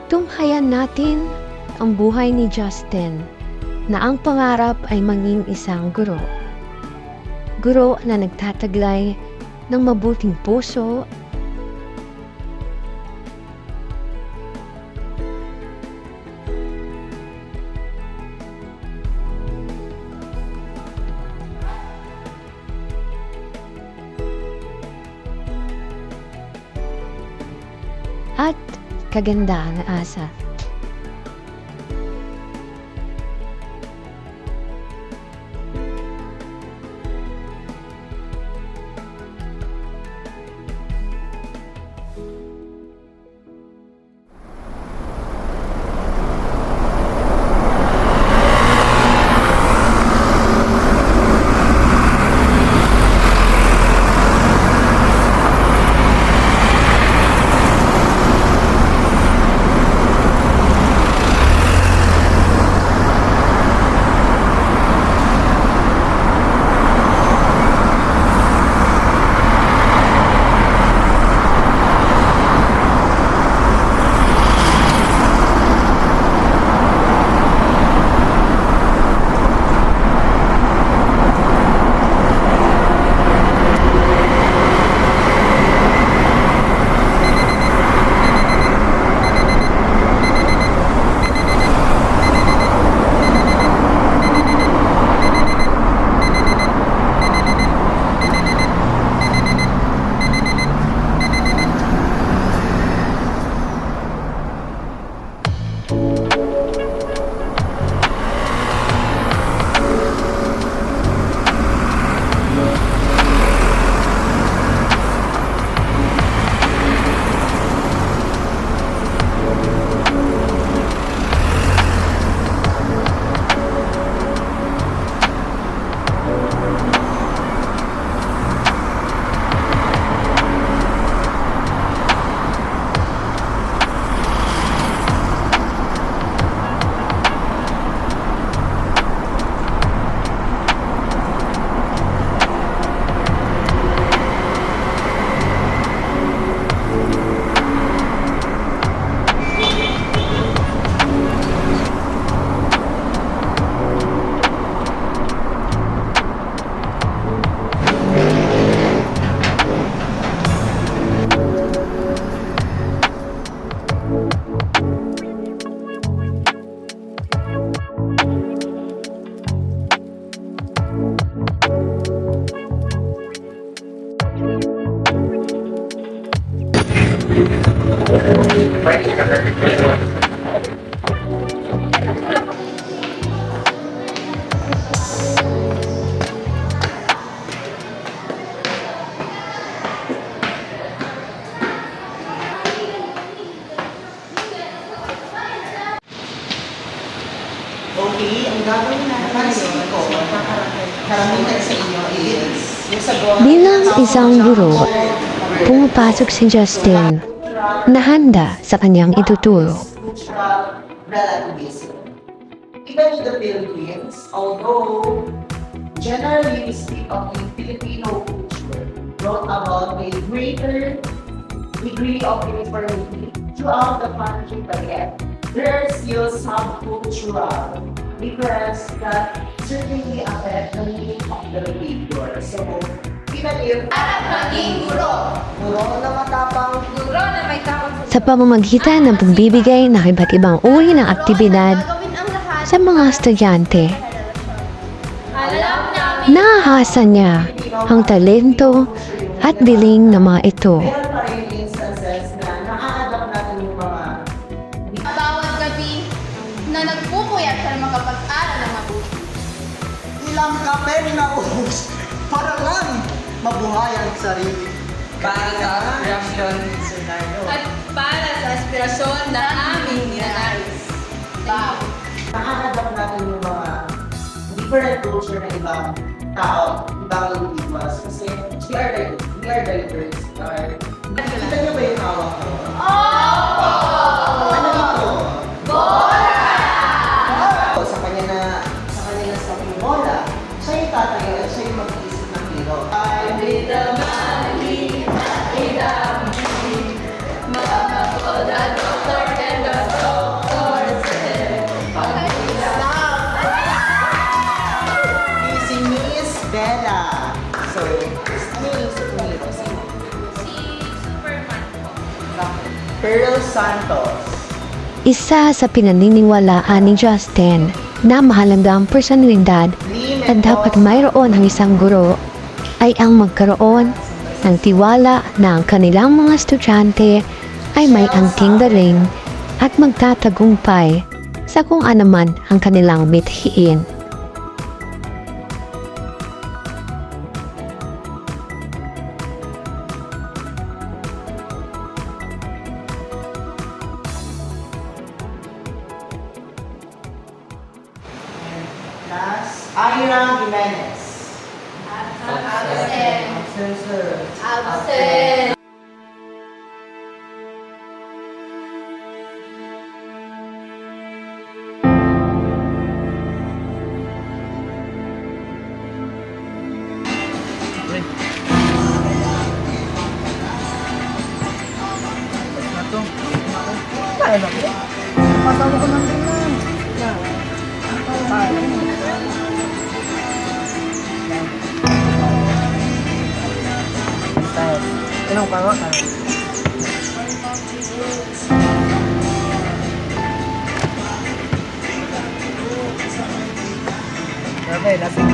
Tunghayan natin ang buhay ni Justin na ang pangarap ay maging isang guro. Guro na nagtataglay ng mabuting puso at kagandahan na asa. Okay, ang gagawin natin ko, karamihan sa inyo is yung sa Bilang isang guro, pumapasok si Justin na handa sa kanyang ituturo. cultural relativism. Even in the Philippines, although generally we speak of the Filipino culture, brought about a greater degree of uniformity throughout the country, but yet there are still some cultural difference that certainly affect the meaning of the behavior. So, even if Maging guro. guro na matapang, Guro na may takot Sa pamamagitan ng pagbibigay ng iba't ibang uri ng aktibidad gagawin ang lahat. sa mga estudyante, Alam namin naahasa niya ang talento at galing ng mga ito. meron pa rin instances na na-adapt natin yung mga bawat gabi na nagpupuyat para makapag-aral ng mabuti. ilang kape na ubos para lang mabuhay ang sarili. Para sa aspirasyon scenario. At para sa aspirasyon na aming ninanais. Wow. Na-adapt natin yung mga different culture ng ibang tao, ibang individuals. Kasi we are diverse. Kita niyo ba yung hawak ko? Ano ito? Bola! Sa kanya na sa bola, siya yung tatayo at siya yung mag-iisip ng hero. I made the money, I made the money, mama, oh, the doctor, and the Pearl Santos. Isa sa pinaniniwalaan ni Justin na mahalagang personalidad Lee na dapat Mendoza. mayroon ng isang guro ay ang magkaroon ng tiwala na ang kanilang mga estudyante ay may angking galing at magtatagumpay sa kung anuman ang kanilang mithiin. Last, Ira Jimenez. Absent. Absent, sir. Absent. Ilang pango ka? Okay, lasing.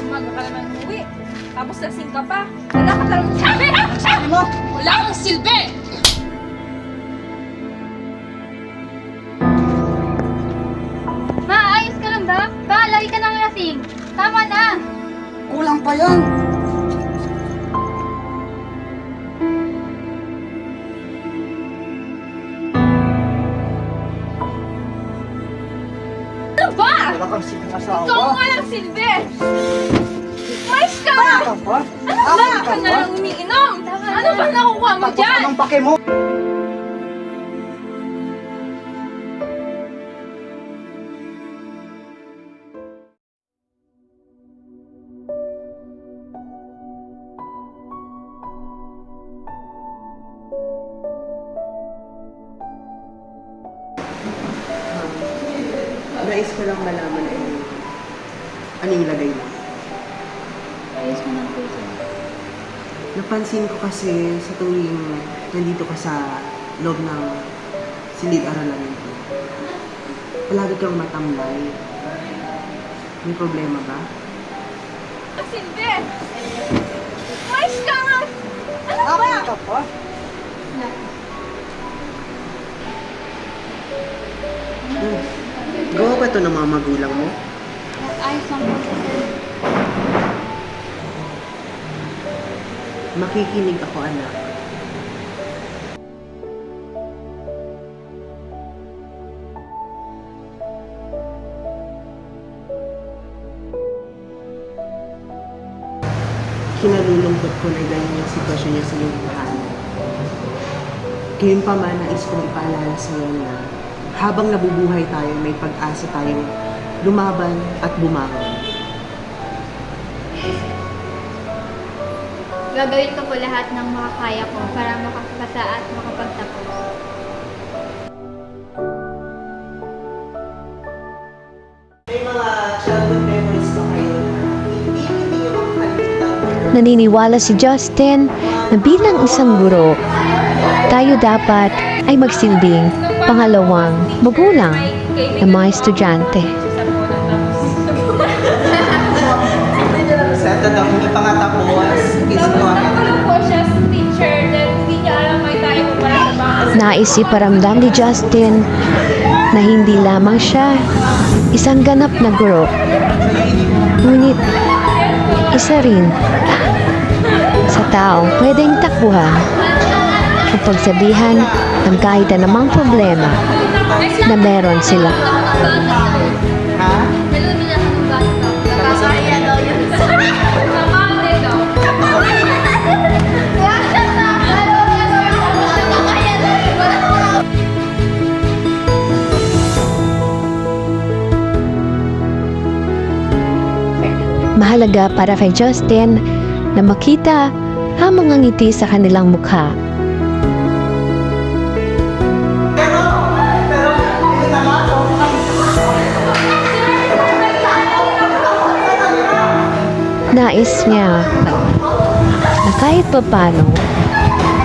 Umaga ka naman umuwi. Tapos lasing ka pa. Wala ka talagang silbi! Sabi mo! Wala kang silbi! Ma, ayos ka lang ba? Ba, lagi ka nang lasing. Tama na. Kulang pa yan. Ano ba? Wala kang silang asawa. Ikaw nga lang silbi! Mais ka! Ano ba? Ano ba? Ka na lang umiinom! Ano ba nakukuha mo Tapos dyan? anong pake mo? Nais ko lang malaman ano yung lagay mo. Ayos mo ng puso. Napansin ko kasi sa tuwing nandito ka sa loob ng silid-aralan nito, palagi kang matamlay. May problema ba? Silbi! Mais ka nga! Ano ba? Ka pa? Gawa ba ito ng mga magulang mo? Ayos lang puso. Makikinig ako, anak. Kinalulungkot ko na ganyan yung sitwasyon niya sa iyong buhay. Kayong pa man, nais kong ipaalala sa iyo na habang nabubuhay tayo, may pag-asa tayong lumaban at bumangon. Gagawin ko po lahat ng makakaya ko para makapasa at makapagtapos. May mga childhood memories ba kayo na hindi nyo makakalimutan? Naniniwala si Justin na bilang isang guro, tayo dapat ay magsilbing pangalawang magulang ng mga estudyante. Sa buwan Nais iparamdam ni Justin na hindi lamang siya isang ganap na guro, ngunit isa rin sa taong pwedeng takbuhan o pagsabihan ng kahit anumang problema na meron sila. Ha? Nakakaya daw yun. Mahalaga para kay Justin na makita ang mga ngiti sa kanilang mukha. Nais niya na kahit papano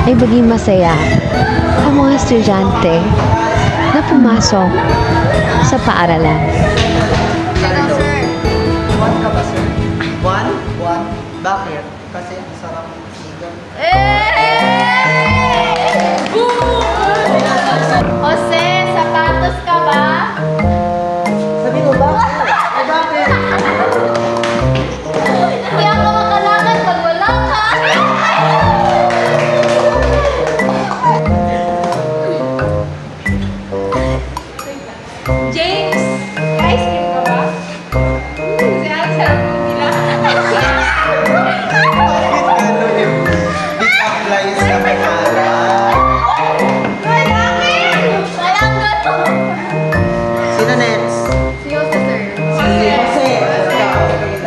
ay maging masaya ang mga estudyante na pumasok sa paaralan. Hello, sir. One ka ba, sir? One? One? Bakit? Kasi ang sarap ng sigaw. Jose, sapatos ka ba? Sabi mo, bakit? Eh, bakit? Hindi ako makalakad pag wala ka. James, ice cream ka ba? Si Alex, sarap mo nila. Big applies na may para. Walang gato. Sino next? Si Jose, sir. Jose.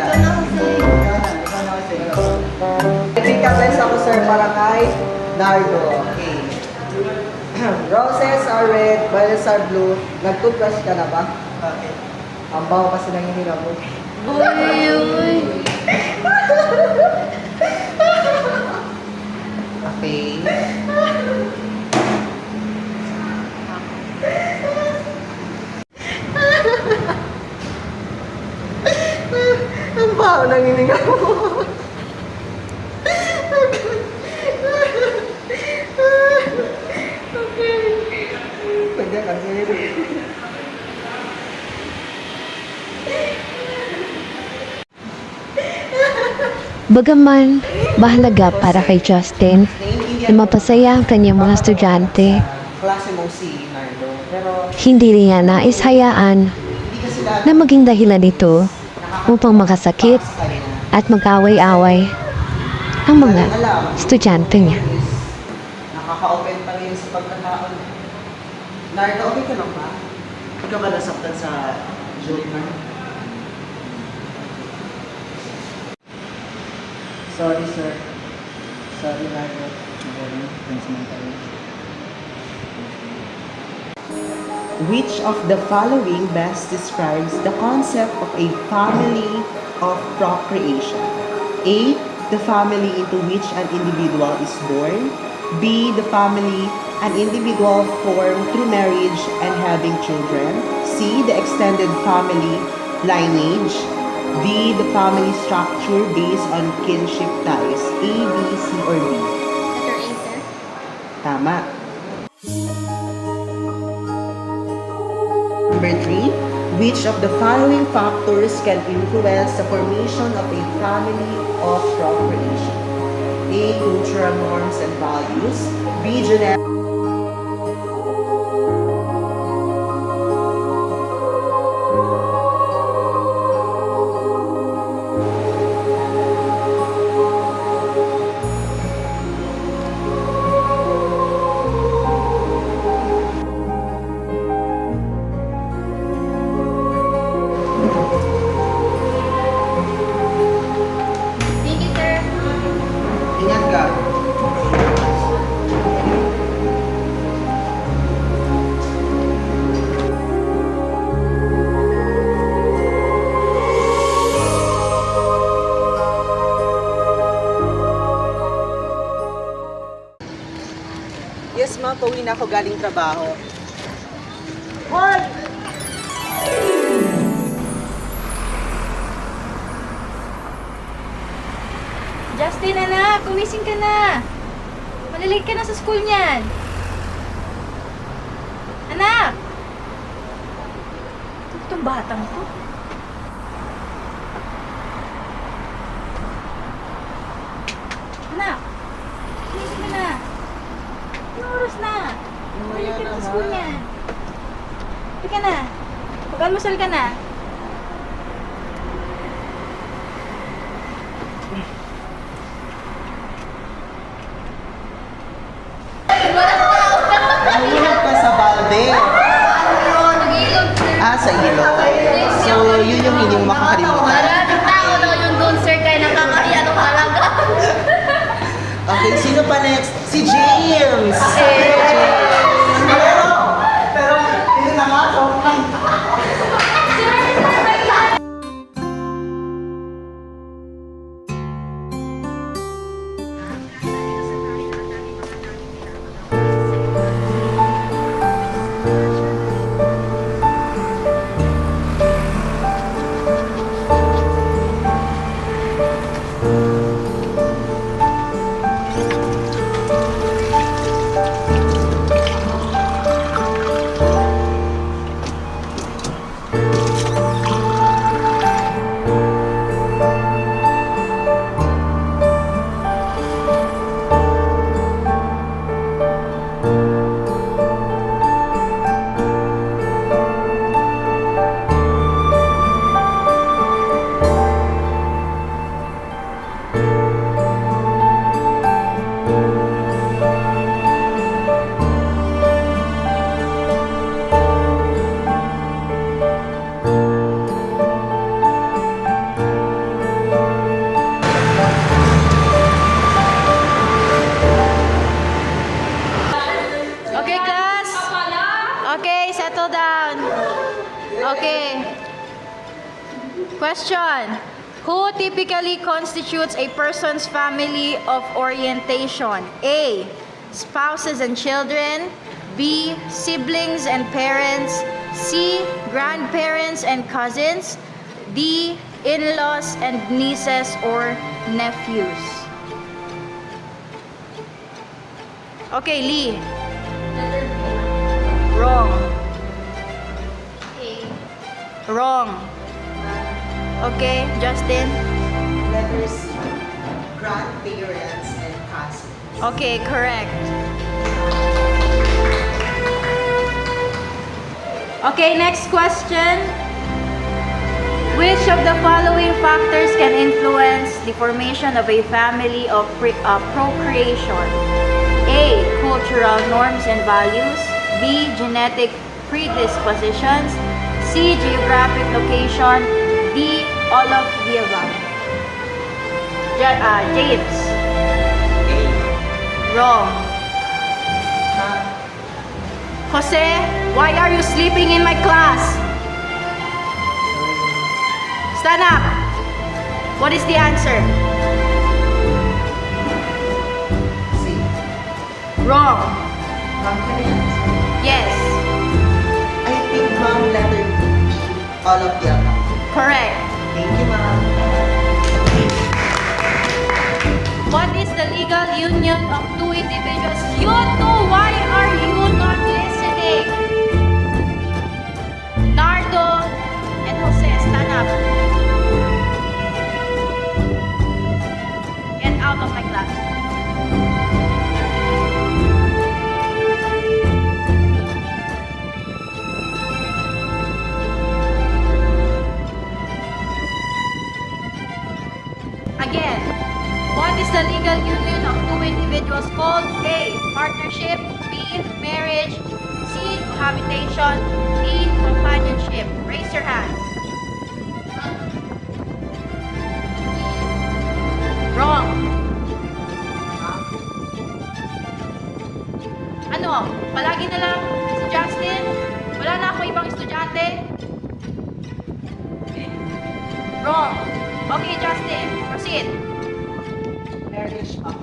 Ikaw. Nagkikabes ako, sir, para kay Nardo. Okay. Roses are red, violets are blue. Nag-toothbrush ka na ba? Bakit? Ang baho kasi nang hinila mo. Okay. Ang baho nang hininga mo. Pwede ka Bagaman mahalaga para kay Justin na mapasaya ang kanyang mga estudyante, klase mo si Nardo. Pero hindi rin niya nais hayaan hindi kasi lahat na maging dahilan nito upang makasakit at mag-away-away ang mga estudyante niya. nakaka-open pa rin sa pagkataon. Nardo, okay ka lang ba? Ikaw ba nasaktan sa joke na? Sorry, sir. Sorry, Nardo. Which of the following best describes the concept of a family of procreation? A. The family into which an individual is born. B. The family an individual formed through marriage and having children. C. The extended family lineage. D. The family structure based on kinship ties. A, B, C, or D? Letter A, sir. Tama. Number 3, which of the following factors can influence the formation of a family of procreation? A. Cultural norms and values. B. Genetic. Thank you, sir. Ingat ka. Yes, ma. Pauwi na ako galing trabaho. What? Justin, anak, kumising ka na. Malilate ka na sa school niyan. tong batang to? Anak, inisip mo na. Anong oras na? Balik ka na sa school niyan. Balik ka na. Mag-almusal ka na. Nahulog ka sa balde. Sa ilog. So, yun yung hindi mo makakalimutan. Maraming tao daw yung doon, sir, kaya nakakaiya nung talaga. Okay, sino pa next? Si James! Pero, yun na nga, so, Okay, class? Okay, settle down. Okay. Question. Who typically constitutes a person's family of orientation? A. Spouses and children. B. Siblings and parents. C. Grandparents and cousins. D. In-laws and nieces or nephews. Okay, Lee. Wrong. Wrong. Okay, Justin. letter C. Grandparents and cousins. Okay, correct. Okay, next question. Which of the following factors can influence the formation of a family of procreation? A. Cultural norms and values. B. Genetic predispositions. C. Geographic location. D. All of the above. James. Wrong. Jose, why are you sleeping in my class? Stand up. What is the answer? C. Wrong. Grandparents. Yes. I think, ma'am, letter B. All of the above. Correct. Thank you, ma'am. What is the legal union of two individuals? You two, why are you not listening? Nardo and Jose, stand up. Get out of my class. Again, what is the legal union of two individuals called? A. Partnership. B. Marriage. C. Cohabitation. D. Companionship. Raise your hands. Wrong. Ano? Palagi na lang si Justin? Wala na ako ibang estudyante? Wrong. Okay, Justin. Proceed. Marriage of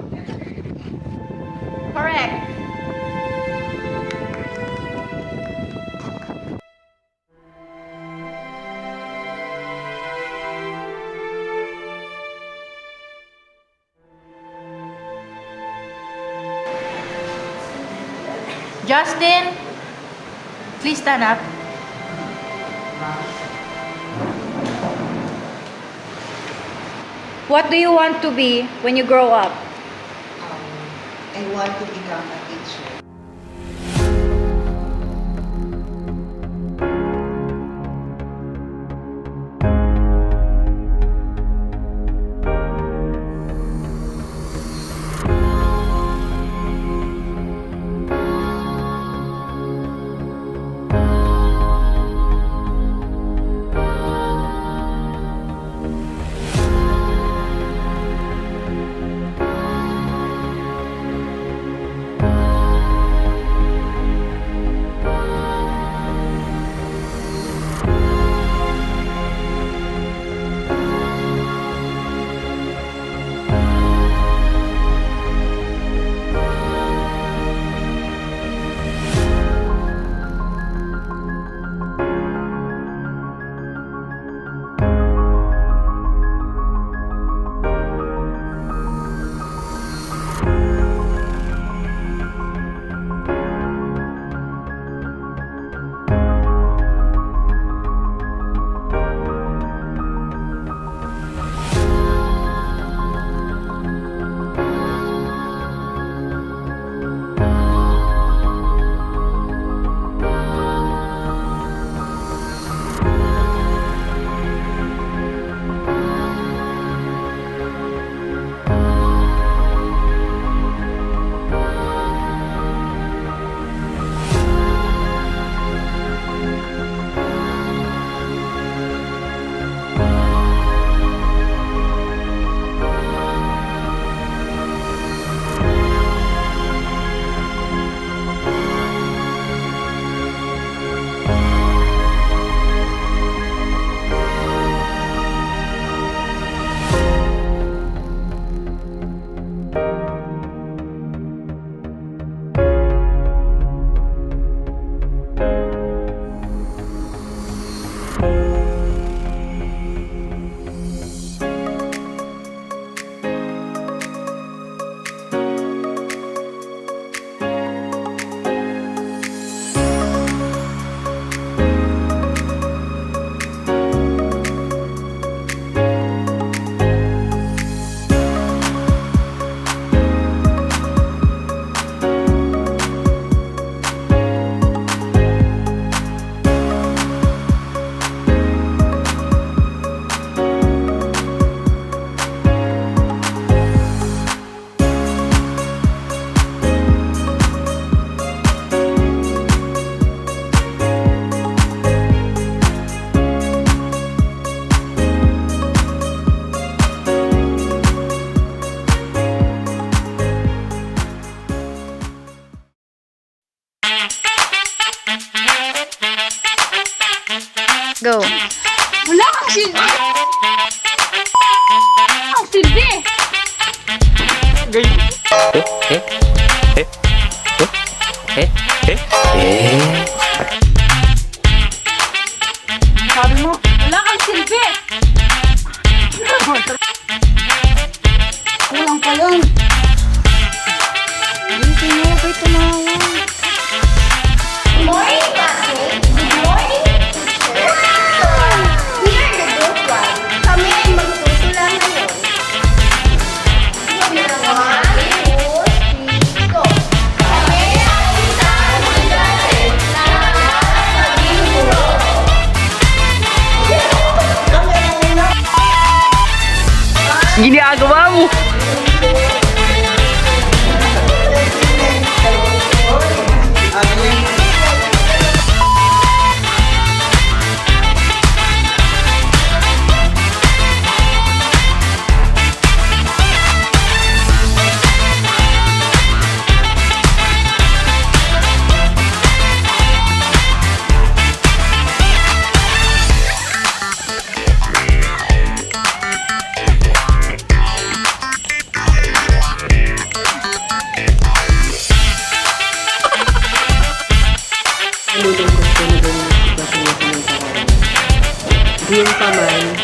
Correct. Justin, please stand up. What do you want to be when you grow up? I want to become a teacher. Go. Wala kang silbi! Ang silbi! Sabi mo, wala kang silbi! Kulang pa yan. Hindi mo kayo tumawa. Morning, classmates! Good morning, teacher! We are the group 1. Kami ay magtutula ngayon. One, two, three, go! Kami ang isang estudyante na naging guro. Ginagawa mo! Nalulungkot ko na ganun ang sitwasyon na sinasarap. Diyan pa man,